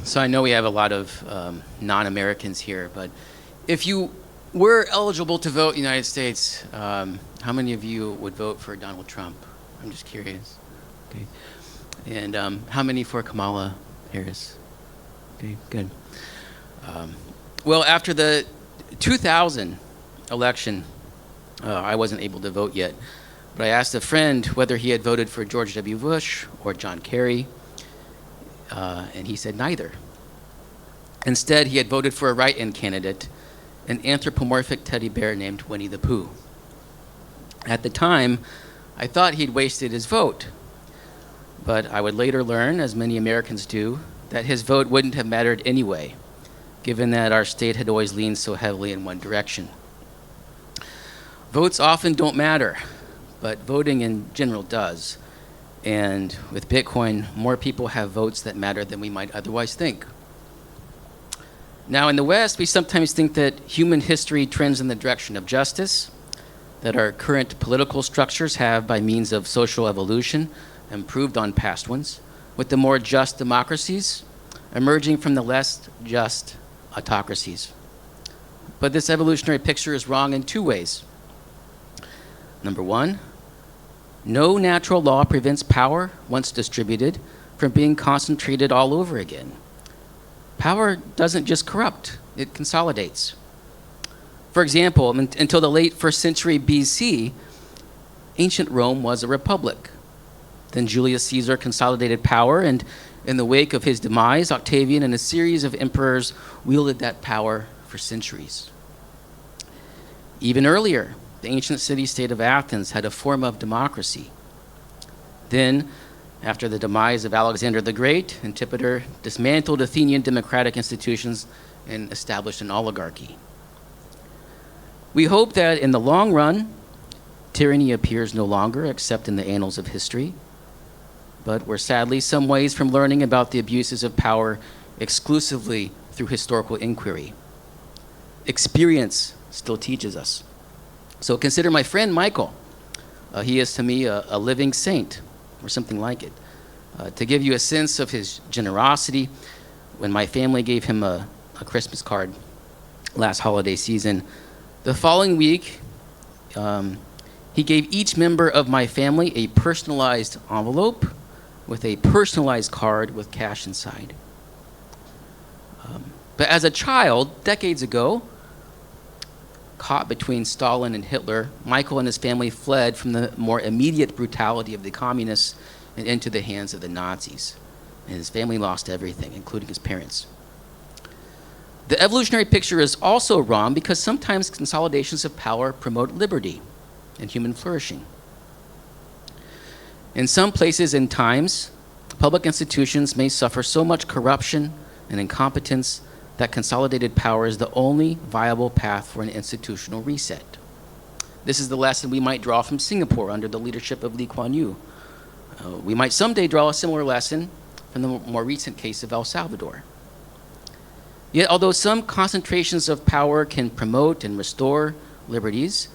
So I know we have a lot of non-Americans here, but if you were eligible to vote in the United States, how many of you would vote for Donald Trump? I'm just curious. Okay. And how many for Kamala Harris? Okay, good. Well, after the 2000 election, I wasn't able to vote yet, but I asked a friend whether he had voted for George W. Bush or John Kerry, and he said neither. Instead, he had voted for a write-in candidate, an anthropomorphic teddy bear named Winnie the Pooh. At the time, I thought he'd wasted his vote, but I would later learn, as many Americans do, that his vote wouldn't have mattered anyway, given that our state had always leaned so heavily in one direction. Votes often don't matter, but voting in general does. And with Bitcoin, more people have votes that matter than we might otherwise think. Now, in the West, we sometimes think that human history trends in the direction of justice, that our current political structures have, by means of social evolution, improved on past ones, with the more just democracies emerging from the less just autocracies. But this evolutionary picture is wrong in two ways. Number one, no natural law prevents power, once distributed, from being concentrated all over again. Power doesn't just corrupt, it consolidates. For example, until the late 1st century BC, ancient Rome was a republic. Then Julius Caesar consolidated power, and in the wake of his demise, Octavian and a series of emperors wielded that power for centuries. Even earlier, the ancient city-state of Athens had a form of democracy. Then, after the demise of Alexander the Great, Antipater dismantled Athenian democratic institutions and established an oligarchy. We hope that in the long run, tyranny appears no longer except in the annals of history, but we're sadly some ways from learning about the abuses of power exclusively through historical inquiry. Experience still teaches us. So consider my friend Michael. He is to me a living saint, or something like it. To give you a sense of his generosity, when my family gave him a Christmas card last holiday season, the following week, he gave each member of my family a personalized envelope with a personalized card with cash inside. But as a child, decades ago, caught between Stalin and Hitler, Michael and his family fled from the more immediate brutality of the communists and into the hands of the Nazis. And his family lost everything, including his parents. The evolutionary picture is also wrong because sometimes consolidations of power promote liberty and human flourishing. In some places and times, public institutions may suffer so much corruption and incompetence that consolidated power is the only viable path for an institutional reset. This is the lesson we might draw from Singapore under the leadership of Lee Kuan Yew. We might someday draw a similar lesson from the more recent case of El Salvador. Yet, although some concentrations of power can promote and restore liberties,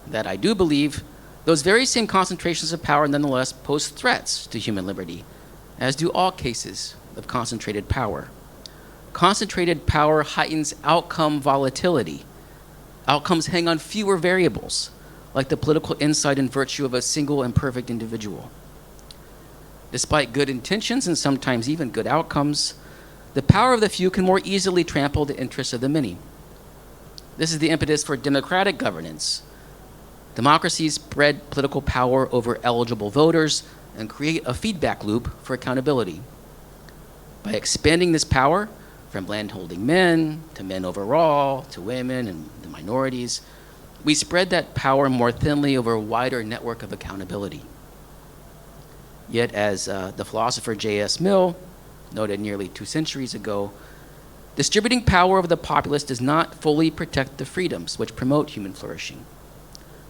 that I do believe, those very same concentrations of power nonetheless pose threats to human liberty, as do all cases of concentrated power. Concentrated power heightens outcome volatility. Outcomes hang on fewer variables, like the political insight and virtue of a single imperfect individual. Despite good intentions and sometimes even good outcomes, the power of the few can more easily trample the interests of the many. This is the impetus for democratic governance. Democracies spread political power over eligible voters and create a feedback loop for accountability. By expanding this power from landholding men to men overall to women and the minorities, we spread that power more thinly over a wider network of accountability. Yet, as the philosopher J.S. Mill noted nearly 2 centuries ago, distributing power over the populace does not fully protect the freedoms which promote human flourishing.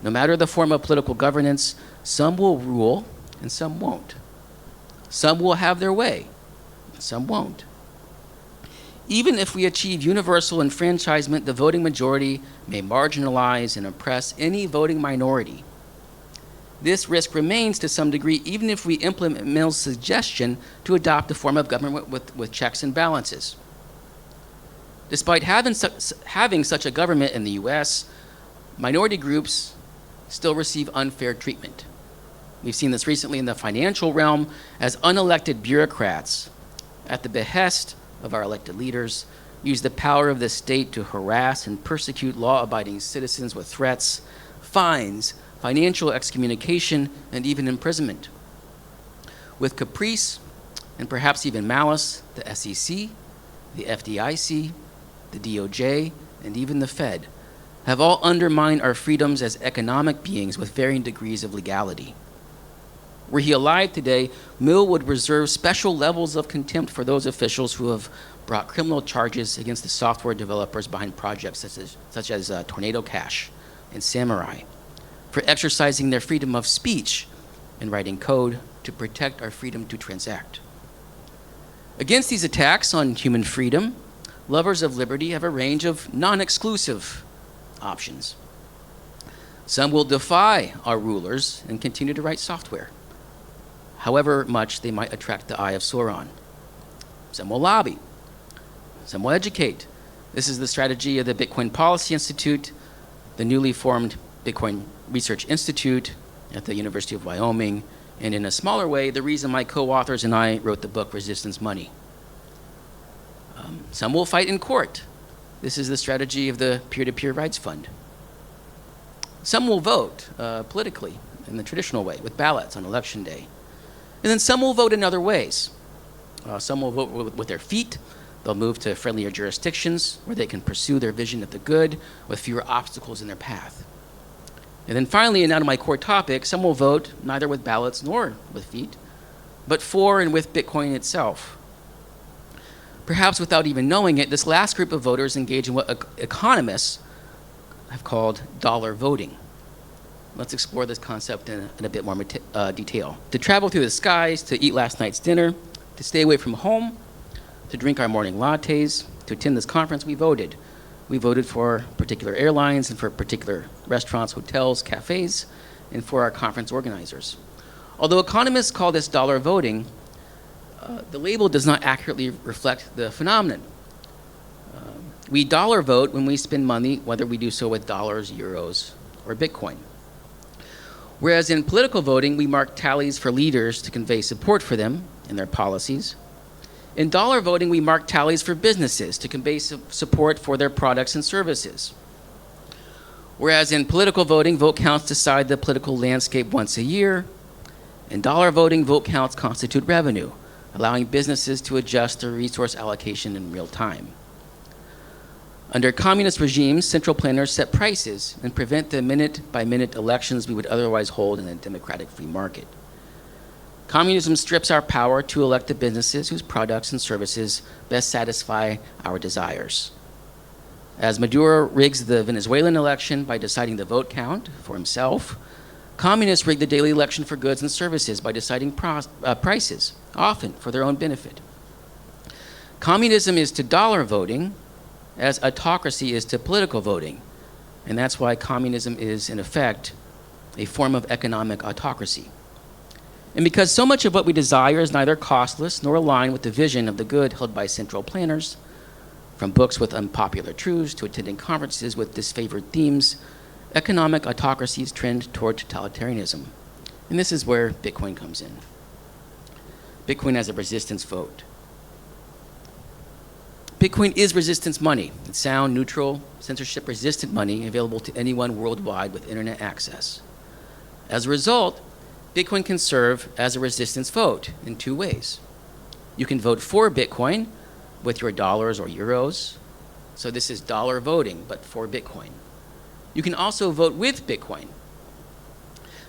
No matter the form of political governance, some will rule and some won't. Some will have their way, and some won't. Even if we achieve universal enfranchisement, the voting majority may marginalize and oppress any voting minority. this risk remains to some degree even if we implement Mill's suggestion to adopt a form of government with checks and balances. Despite having such a government in the US, minority groups still receive unfair treatment. We've seen this recently in the financial realm as unelected bureaucrats, at the behest of our elected leaders, use the power of the state to harass and persecute law-abiding citizens with threats, fines, financial excommunication, and even imprisonment. With caprice, and perhaps even malice, the SEC, the FDIC, the DOJ, and even the Fed have all undermined our freedoms as economic beings with varying degrees of legality. Were he alive today, Mill would reserve special levels of contempt for those officials who have brought criminal charges against the software developers behind projects such as Tornado Cash and Samurai, for exercising their freedom of speech and writing code to protect our freedom to transact. Against these attacks on human freedom, lovers of liberty have a range of non-exclusive options. Some will defy our rulers and continue to write software, however much they might attract the eye of Sauron. Some will lobby. Some will educate. This is the strategy of the Bitcoin Policy Institute, the newly formed Bitcoin Research Institute at the University of Wyoming, and in a smaller way, the reason my co-authors and I wrote the book Resistance Money. Some will fight in court. This is the strategy of the Peer-to-Peer Rights Fund. Some will vote politically in the traditional way with ballots on election day. And then some will vote in other ways. Some will vote with their feet. They'll move to friendlier jurisdictions where they can pursue their vision of the good with fewer obstacles in their path. And then finally, and now to my core topic, some will vote neither with ballots nor with feet, but for and with Bitcoin itself. Perhaps without even knowing it, this last group of voters engage in what economists have called dollar voting. Let's explore this concept in a bit more detail. To travel through the skies, to eat last night's dinner, to stay away from home, to drink our morning lattes, to attend this conference, we voted. We voted for particular airlines and for particular restaurants, hotels, cafes, and for our conference organizers. Although economists call this dollar voting, the label does not accurately reflect the phenomenon. We dollar vote when we spend money, whether we do so with dollars, euros, or Bitcoin. Whereas in political voting, we mark tallies for leaders to convey support for them and their policies. In dollar voting, we mark tallies for businesses to convey support for their products and services. Whereas in political voting, vote counts decide the political landscape once a year. In dollar voting, vote counts constitute revenue, allowing businesses to adjust their resource allocation in real time. Under communist regimes, central planners set prices and prevent the minute-by-minute elections we would otherwise hold in a democratic free market. Communism strips our power to elect the businesses whose products and services best satisfy our desires. As Maduro rigs the Venezuelan election by deciding the vote count for himself, communists rig the daily election for goods and services by deciding prices, often for their own benefit. Communism is to dollar voting as autocracy is to political voting, and that's why communism is, in effect, a form of economic autocracy. And because so much of what we desire is neither costless nor aligned with the vision of the good held by central planners, from books with unpopular truths to attending conferences with disfavored themes, economic autocracies trend toward totalitarianism. And this is where Bitcoin comes in. Bitcoin as a resistance vote. Bitcoin is resistance money. It's sound, neutral, censorship-resistant money available to anyone worldwide with internet access. As a result, Bitcoin can serve as a resistance vote in two ways. You can vote for Bitcoin with your dollars or euros. So this is dollar voting, but for Bitcoin. You can also vote with Bitcoin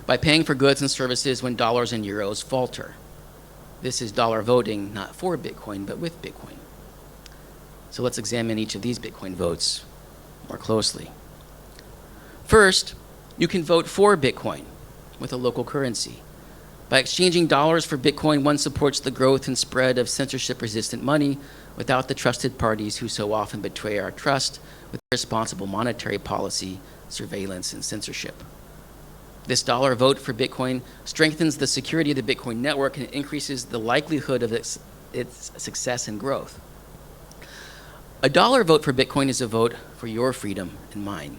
by paying for goods and services when dollars and euros falter. This is dollar voting, not for Bitcoin, but with Bitcoin. So let's examine each of these Bitcoin votes more closely. First, you can vote for Bitcoin with a local currency. By exchanging dollars for Bitcoin, one supports the growth and spread of censorship-resistant money without the trusted parties who so often betray our trust with irresponsible monetary policy, surveillance, and censorship. This dollar vote for Bitcoin strengthens the security of the Bitcoin network and increases the likelihood of its success and growth. A dollar vote for Bitcoin is a vote for your freedom and mine.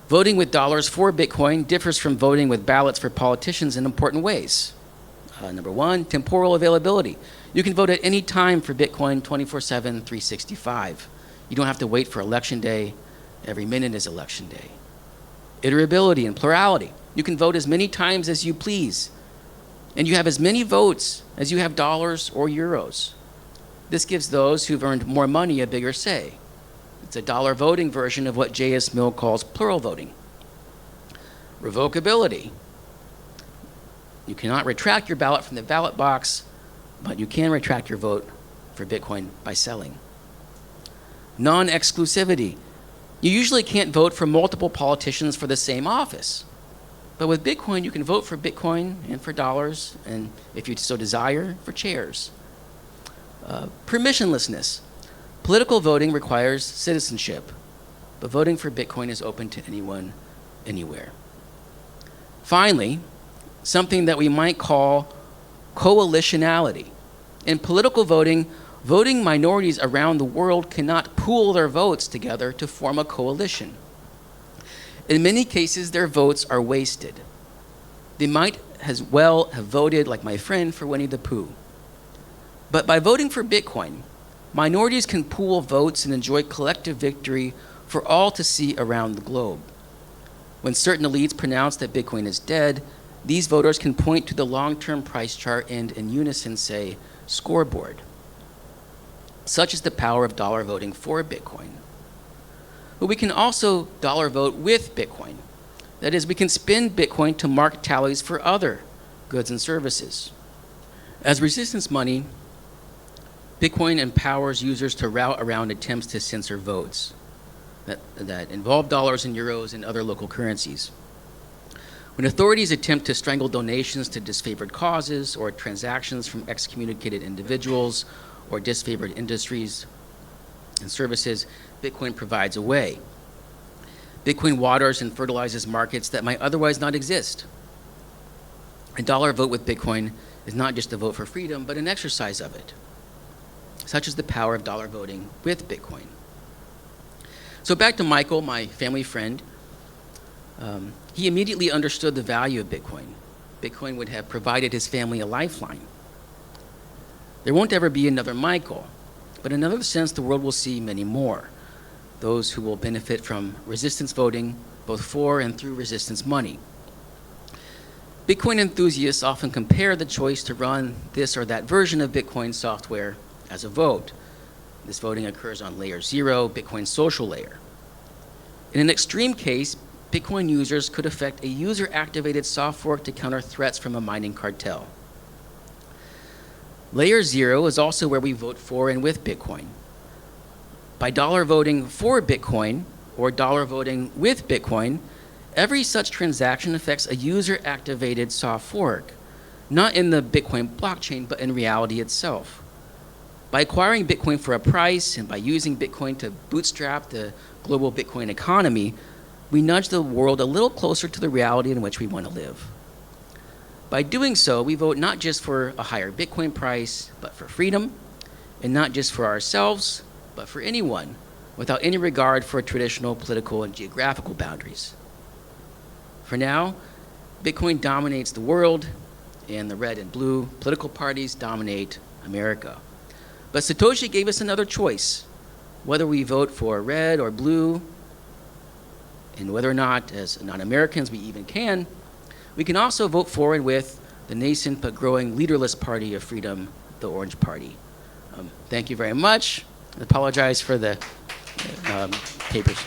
Voting with dollars for Bitcoin differs from voting with ballots for politicians in important ways. Number one, temporal availability. You can vote at any time for Bitcoin 24/7, 365. You don't have to wait for election day. Every minute is election day. Iterability and plurality. You can vote as many times as you please, and you have as many votes as you have dollars or euros. This gives those who've earned more money a bigger say. It's a dollar voting version of what J.S. Mill calls plural voting. Revocability. You cannot retract your ballot from the ballot box, but you can retract your vote for Bitcoin by selling. Non-exclusivity. You usually can't vote for multiple politicians for the same office. But with Bitcoin, you can vote for Bitcoin and for dollars, and if you so desire, for chairs. Permissionlessness. Political voting requires citizenship, but voting for Bitcoin is open to anyone, anywhere. Finally, something that we might call coalitionality. In political voting, voting minorities around the world cannot pool their votes together to form a coalition. In many cases, their votes are wasted. They might as well have voted, like my friend, for Winnie the Pooh. But by voting for Bitcoin, minorities can pool votes and enjoy collective victory for all to see around the globe. When certain elites pronounce that Bitcoin is dead, these voters can point to the long-term price chart and in unison say, scoreboard. Such is the power of dollar voting for Bitcoin. But we can also dollar vote with Bitcoin. That is, we can spend Bitcoin to mark tallies for other goods and services. As resistance money, Bitcoin empowers users to route around attempts to censor votes that involve dollars and euros and other local currencies. When authorities attempt to strangle donations to disfavored causes or transactions from excommunicated individuals or disfavored industries and services, Bitcoin provides a way. Bitcoin waters and fertilizes markets that might otherwise not exist. A dollar vote with Bitcoin is not just a vote for freedom, but an exercise of it. Such is the power of dollar voting with Bitcoin. So back to Michael, my family friend. He immediately understood the value of Bitcoin. Bitcoin would have provided his family a lifeline. There won't ever be another Michael, but in another sense, the world will see many more. Those who will benefit from resistance voting, both for and through resistance money. Bitcoin enthusiasts often compare the choice to run this or that version of Bitcoin software as a vote. This voting occurs on layer 0, Bitcoin's social layer. In an extreme case, Bitcoin users could effect a user-activated soft fork to counter threats from a mining cartel. Layer 0 is also where we vote for and with Bitcoin. By dollar voting for Bitcoin or dollar voting with Bitcoin, every such transaction affects a user-activated soft fork, not in the Bitcoin blockchain, but in reality itself. By acquiring Bitcoin for a price and by using Bitcoin to bootstrap the global Bitcoin economy, we nudge the world a little closer to the reality in which we want to live. By doing so, we vote not just for a higher Bitcoin price, but for freedom, and not just for ourselves, but for anyone, without any regard for traditional political and geographical boundaries. For now, Bitcoin dominates the world, and the red and blue political parties dominate America. But Satoshi gave us another choice, whether we vote for red or blue, and whether or not, as non-Americans, we even can, we can also vote for and with the nascent but growing leaderless party of freedom, the Orange Party. Thank you very much. I apologize for the papers.